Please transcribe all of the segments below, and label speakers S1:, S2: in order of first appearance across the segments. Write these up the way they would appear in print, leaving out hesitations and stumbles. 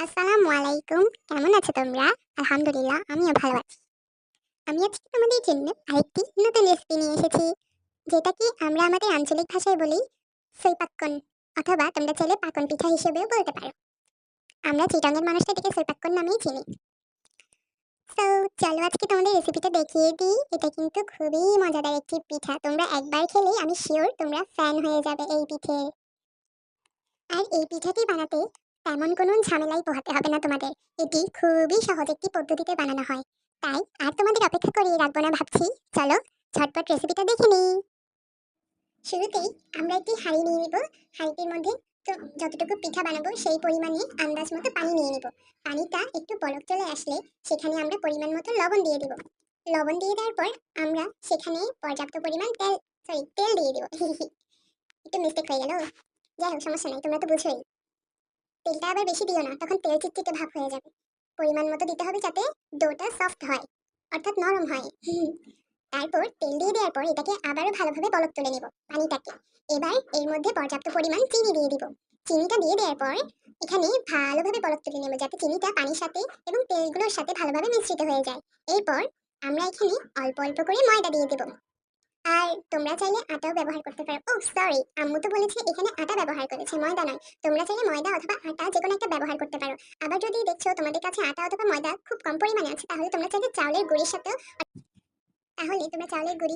S1: আসসালামু আলাইকুম। কেমন আছো তোমরা? আলহামদুলিল্লাহ আমিও ভালো আছি। আমি আজকে তোমাদের জন্য আরেকটি নতুন রেসিপি নিয়ে এসেছি। যেটা কি আমরা আমাদের আঞ্চলিক ভাষায় বলি সৈপাক্কন, অথবা তোমরা চাইলে পাকন পিঠা হিসেবেও বলতে পারো। আমরা চিটাগাংয়ের মানুষটা এটাকে সৈপাক্কন নামেই চিনি। সো চলো আজকে তোমাদের রেসিপিটা দেখিয়ে দিই। এটা কিন্তু খুবই মজাদার একটি পিঠা। তোমরা একবার খেলেই আমি সিওর তোমরা ফ্যান হয়ে যাবে এই পিঠের। আর এই পিঠাটি বানাতে তেমন কোনো ঝামেলাই পোহাতে হবে না তোমাদের। এটি খুবই সহজ একটি পদ্ধতিতে বানানো হয়। তাই আর তোমাদের অপেক্ষা করিয়ে রাখবো না ভাবছি। চলো ঝটপট রেসিপিটা দেখে নিই। শুরুতেই আমরা একটি হাঁড়ি নিয়ে নিব। হাঁড়িটির মধ্যে তো যতটুকু পিঠা বানাবো সেই পরিমাণে আন্দাজ মতো পানি নিয়ে নিব। পানিটা একটু বলক চলে আসলে সেখানে আমরা পরিমাণ মতো লবণ দিয়ে দেব। লবণ দিয়ে দেওয়ার পর আমরা সেখানে পর্যাপ্ত পরিমাণ তেল দিয়ে দেব। একটু মিস্টেক হয়ে গেল, যাই হোক সমস্যা নাই, তোমরা তো বুঝোই। তেলটা আবার বেশি দিও না, তখন তেল চিটচিটে ভাব হয়ে যাবে। পরিমাণ মতো দিতে হবে যাতে ডোটা সফট হয়, অর্থাৎ নরম হয়। তারপর তেল দিয়ে দেওয়ার পর এটাকে আবারও ভালোভাবে বলক তুলে নেব পানিটাকে। এবার এর মধ্যে পর্যাপ্ত পরিমাণ চিনি দিয়ে দিব। চিনিটা দিয়ে দেওয়ার পর এখানে ভালোভাবে বলক তুলে নেব যাতে চিনিটা পানির সাথে এবং তেলগুলোর সাথে ভালোভাবে মিশ্রিত হয়ে যায়। এরপর আমরা এখানে অল্প অল্প করে ময়দা দিয়ে দেব। আর তোমরা চাইলে আটাও ব্যবহার করতে পারো। ও সরি, আম্মু তো বলেছে এখানে আটা ব্যবহার করেছে, ময়দা নয়। তোমরা চাইলে ময়দা অথবা আটা যে কোনো একটা ব্যবহার করতে পারো। আবার যদি দেখছো তোমাদের কাছে আটা অথবা ময়দা খুব কম পরিমাণে আছে, তাহলে তোমরা চাউলের গুঁড়ির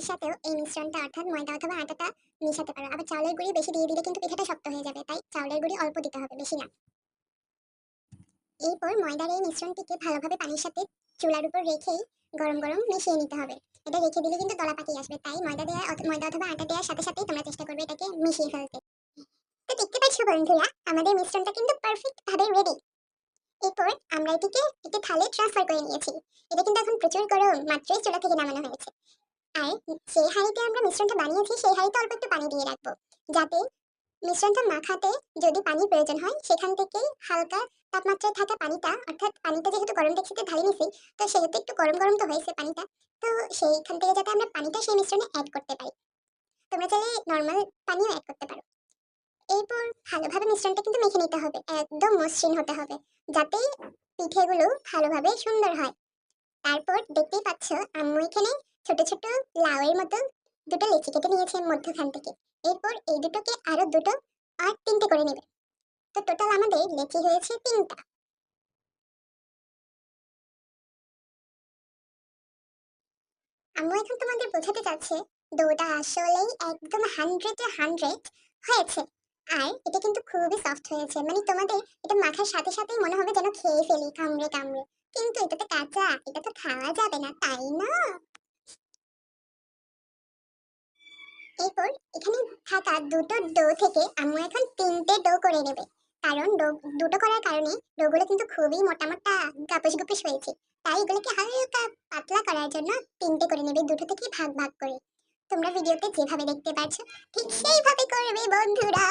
S1: সাথেও এই মিশ্রণটা অর্থাৎ ময়দা অথবা আটাটা মিশাতে পারো। আবার চাউলের গুঁড়ি বেশি দিয়ে দিলে কিন্তু পিঠাটা শক্ত হয়ে যাবে, তাই চাউলের গুঁড়ি অল্প দিতে হবে, বেশি না। এরপর ময়দার এই মিশ্রণটিকে ভালোভাবে পানির সাথে চুলার উপর রেখেই গরম গরম মিশিয়ে নিতে হবে। এটা রেখে দিলে কিন্তু দলা পাকিয়ে আসবে, তাই ময়দা অথবা আটা দেওয়ার সাথে সাথেই তোমরা চেষ্টা করবে এটাকে মিশিয়ে ফেলতে। তো দেখতে পাচ্ছ বন্ধুরা, আমাদের মিশ্রণটা কিন্তু পারফেক্ট ভাবে রেডি। এরপর আমরা এটিকে একটি থালে ট্রান্সফার করে নিয়েছি। এটা কিন্তু এখন প্রচুর গরম, মাত্রই চুলা থেকে নামানো হয়েছে। আর সেই হাঁড়িতে আমরা মিশ্রণটা বানিয়েছি সেই হাঁড়িতে অল্প একটু পানি দিয়ে রাখবো, যাতে মিশ্রণটা মাখাতে যদি পানির প্রয়োজন হয় সেখান থেকে হালকা তাপমাত্রায় থাকা পানিটা, অর্থাৎ পানিটা যেহেতু গরম ডেকচিতে ঢালি নিছি, তো সেহেতু একটু গরম গরম তো হয়েছে পানিটা, তো সেইখান থেকে যাতে আমরা পানিটা সেই মিশ্রণে অ্যাড করতে পারি। তোমরা চাইলে নর্মাল পানিও অ্যাড করতে পারো। এরপর ভালোভাবে মিশ্রণটা কিন্তু মেখে নিতে হবে, একদম মসৃণ হতে হবে, যাতে পিঠেগুলো ভালোভাবে সুন্দর হয়। তারপর দেখতেই পাচ্ছ আম্মু এখানে ছোট ছোট লাউয়ের মতো দুটো লেচি কেটে নিয়েছে মধ্যখান থেকে। এরপর এই দুটোকে আরো দুটো আর তিনটে করে নেবে। তো টোটাল আমাদের লেচি হয়েছে তিনটা। আম্মু এখন তোমাদের বোঝাতে চাচ্ছে ডোটা আসলেই একদম 100-এ 100 হয়েছে। আর এটা কিন্তু খুবই সফট হয়েছে, মানে তোমাদের এটা মাখার সাথে সাথেই মনে হবে যেন খেয়ে ফেলি কামড়ে কামড়ে। কিন্তু এটা তো কাঁচা, এটা তো খাওয়া যাবে না, তাই না? এরপর এখানে থাকা দুটো ডো থেকে আম্মু এখন তিনটে ডো করে নেবে। কারণ দুটো করার কারণে ডোগুলো কিন্তু খুবই মোটা মোটা গাপস গুপিস হয়েছে। তাই এগুলোকে হালকা পাতলা করার জন্য তিনটে করে নেবে, দুটো থেকে ভাগ ভাগ করে। তোমরা ভিডিওতে যেভাবে দেখতে পাচ্ছ ঠিক সেইভাবে করবে বন্ধুরা।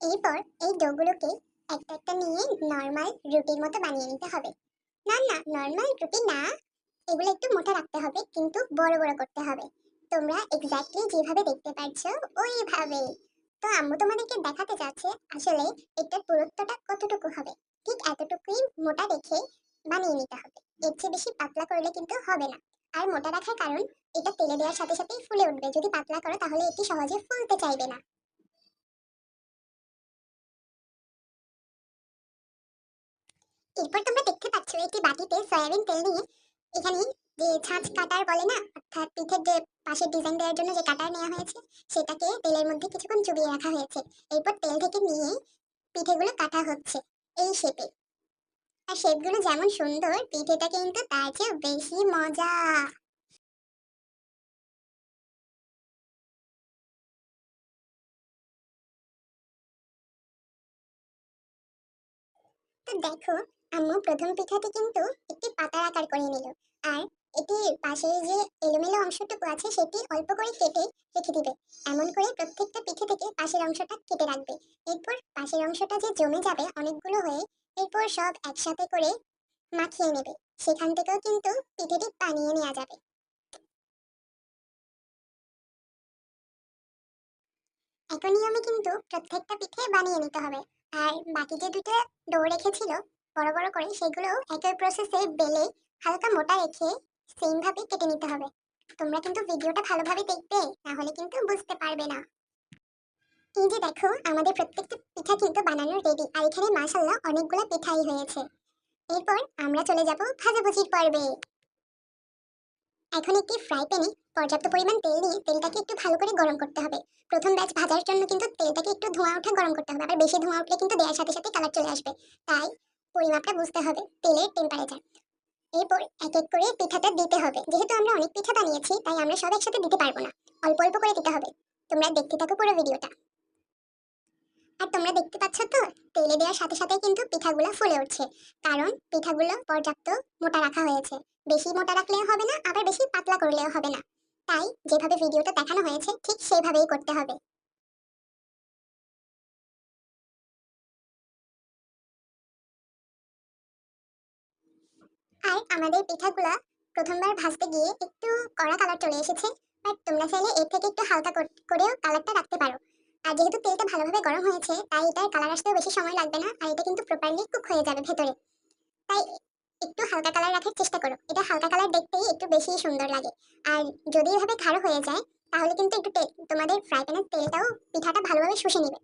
S1: এরপর এই ডোগুলোকে একটা একটা নিয়ে নর্মাল রুটির মতো বানিয়ে নিতে হবে। না না, নর্মাল রুটি না, এগুলো একটু মোটা রাখতে হবে কিন্তু বড় বড় করতে হবে। তোমরা এক্স্যাক্টলি যেভাবে দেখতে পাচ্ছ ওইভাবে। তো আম্মু তোমাদেরকে দেখাতে চাচ্ছে আসলে এটার পুরুত্বটা কতটুকু হবে। ঠিক এতটুকুই মোটা রেখে বানিয়ে নিতে হবে, এর চেয়ে বেশি পাতলা করলে কিন্তু হবে না। আর মোটা রাখার কারণ এটা তেলে দেওয়ার সাথে সাথেই ফুলে উঠবে, যদি পাতলা করো তাহলে এটি সহজে ফুলতে চাইবে না। এরপর তোমরা দেখতে পাচ্ছ একটি বাটিতে সয়াবিন তেল নিয়ে এখানে যে ছাঁচ কাটার বলে না, অর্থাৎ পিঠের যে পাশে ডিজাইন দেওয়ার জন্য যে কাটার নেওয়া হয়েছে সেটাকে তেলের মধ্যে কিছুক্ষণ চুবিয়ে রাখা হয়েছে। এরপর তেল থেকে নিয়ে পিঠেগুলো কাটা হচ্ছে এই শেপে। আর শেপগুলো যেমন সুন্দর, পিঠেটা কিন্তু তার চেয়ে বেশি মজা। তো দেখো, আম্মু প্রথম পিঠাটি কিন্তু একটি পাতার আকার করে নিল। আর এটির পাশে যে এলোমেলো অংশটুকু আছে সেটি অল্প করে কেটে রেখে দিবে। এমন করে প্রত্যেকটা পিঠে থেকে পাশের অংশটা কেটে রাখবে। এরপর পাশের অংশটা যে জমে যাবে অনেকগুলো হয়ে, এরপর সব একসাথে করে মাখিয়ে নেবে। সেখান থেকেও কিন্তু পিঠেটি বানিয়ে নেওয়া যাবে। একই নিয়মে কিন্তু প্রত্যেকটা পিঠে বানিয়ে নিতে হবে। আর বাকি যে দুটো ডো রেখেছিল বড় বড় করে, সেগুলো একই প্রসেসে বেলে হালকা মোটা রেখে সেম ভাবে কেটে নিতে হবে। তোমরা কিন্তু ভিডিওটা ভালোভাবে দেখবে, না হলে কিন্তু বুঝতে পারবে না। এই যে দেখো, আমাদের প্রত্যেকটা পিঠা কিন্তু বানানো রেডি, আর এখানে মাশাআল্লাহ অনেকগুলো পিঠাই হয়েছে। এরপর আমরা চলে যাব ভাজাভুজির পর্বে। এখন একটি ফ্রাই প্যানে পর্যাপ্ত পরিমাণ তেল দিয়ে তেলটাকে একটু ভালো করে গরম করতে হবে। প্রথম ব্যাচ ভাজার জন্য কিন্তু তেলটাকে একটু ধোঁয়া ওঠা গরম করতে হবে, আবার বেশি ধোঁয়া উঠলে কিন্তু দেওয়ার সাথে সাথে কালার চলে আসবে। তাই পরিমাপটা বুঝতে হবে তেলের টেম্পারেচার। এরপর এক এক করে পিঠাটা দিতে হবে। যেহেতু আমরা অনেক পিঠা বানিয়েছি, তাই আমরা সব একসাথে দিতে পারবো না, অল্প অল্প করে দিতে হবে। তোমরা দেখতে থাকো পুরো ভিডিওটা। আর তোমরা দেখতে পাচ্ছ তো, তেলে দেওয়ার সাথে সাথে কিন্তু পিঠাগুলো ফুলে উঠছে, কারণ পিঠাগুলো পর্যাপ্ত মোটা রাখা হয়েছে। বেশি মোটা রাখলেও হবে না, আবার বেশি পাতলা করলেও হবে না। তাই যেভাবে ভিডিওটা দেখানো হয়েছে ঠিক সেইভাবেই করতে হবে। আর আমাদের পিঠাগুলা প্রথমবার ভাজতে গিয়ে একটু কড়া কালার চলে এসেছে, বাট তোমরা চাইলে এর থেকে একটু হালকা করেও কালারটা রাখতে পারো। আর যেহেতু তেলটা ভালোভাবে গরম হয়েছে, তাই এটার কালার আসতেও বেশি সময় লাগবে না, আর এটা কিন্তু প্রপারলি কুক হয়ে যাবে ভেতরে। তাই একটু হালকা কালার রাখার চেষ্টা করো, এটা হালকা কালার দেখতেই একটু বেশি সুন্দর লাগে। আর যদি এভাবে গাঢ় হয়ে যায়, তাহলে কিন্তু একটু তোমাদের ফ্রাই প্যানের তেলটাও পিঠাটা ভালোভাবে শুষে নেবে।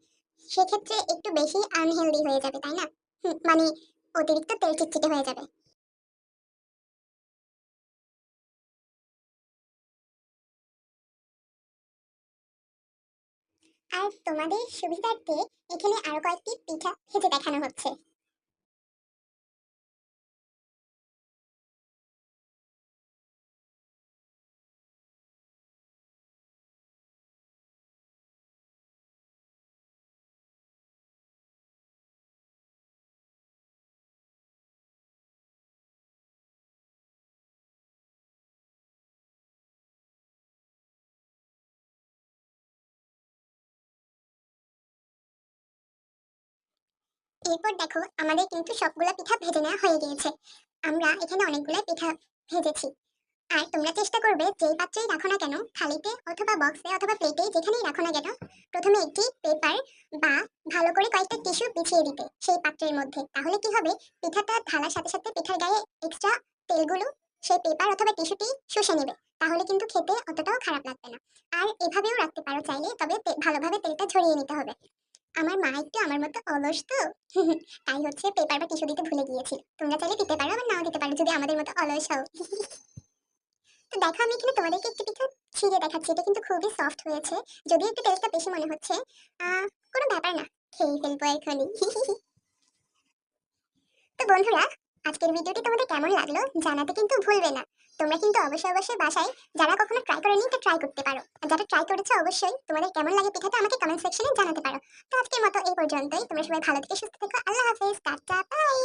S1: সেক্ষেত্রে একটু বেশি আনহেলদি হয়ে যাবে, তাই না? মানে অতিরিক্ত তেল চিটচিটে হয়ে যাবে। আর তোমাদের সুবিধার্থে এখানে আরো কয়েকটি পিঠা ভেজে দেখানো হচ্ছে। এরপর দেখো, আমাদের কিন্তু সবগুলা পিঠা ভেজে নেওয়া হয়ে গিয়েছে। আমরা এখানে অনেকগুলা পিঠা ভেজেছি। আর তোমরা চেষ্টা করবে যেই পাত্রেই রাখো না কেন, থালিতে অথবা বক্সে অথবা প্লেটে যেখানেই রাখো না কেন, প্রথমে একটি পেপার বা ভালো করে কয়েকটা টিস্যু বিছিয়ে দিতে সেই পাত্রের মধ্যে। তাহলে কি হবে, পিঠাটা ঢালার সাথে সাথে পিঠার গায়ে এক্সট্রা তেলগুলো সেই পেপার অথবা টিস্যুটি শুষে নেবে। তাহলে কিন্তু খেতে অতটাও খারাপ লাগবে না। আর এভাবেও রাখতে পারো চাইলে, তবে ভালোভাবে তেলটা ঝরিয়ে নিতে হবে। আমার মা একটু আমার মতো অলস তো, তাই হচ্ছে পেপার বা টিস্যু দিতে ভুলে গিয়েছিল। তোমরা চাইলে দিতে পারো, আবার নাও দিতে পারো যদি আমাদের মতো অলস হও। তো দেখো, আমি এখানে তোমাদেরকে একটি পিঠা ছিঁড়ে দেখাচ্ছি। এটা কিন্তু খুবই সফট হয়েছে, যদিও একটু টেস্টটা বেশি মনে হচ্ছে। কোনো ব্যাপার না, খেয়ে ফেলবো এখনই। তো বন্ধুরা, আজকের ভিডিওটি তোমাদের কেমন লাগলো জানাতে কিন্তু ভুলবে না। তোমরা কিন্তু অবশ্যই অবশ্যই বাসায় যারা কখনো ট্রাই করেনি এটা ট্রাই করতে পারো, আর যারা ট্রাই করেছো অবশ্যই তোমাদের কেমন লাগে পিঠাটা আমাকে কমেন্ট সেকশনে জানাতে পারো। তো আজকের মতো এই পর্যন্তই। তোমরা সবাই ভালো থেকে সুস্থ থেকো। আল্লাহ হাফেজ, টাটা, বাই।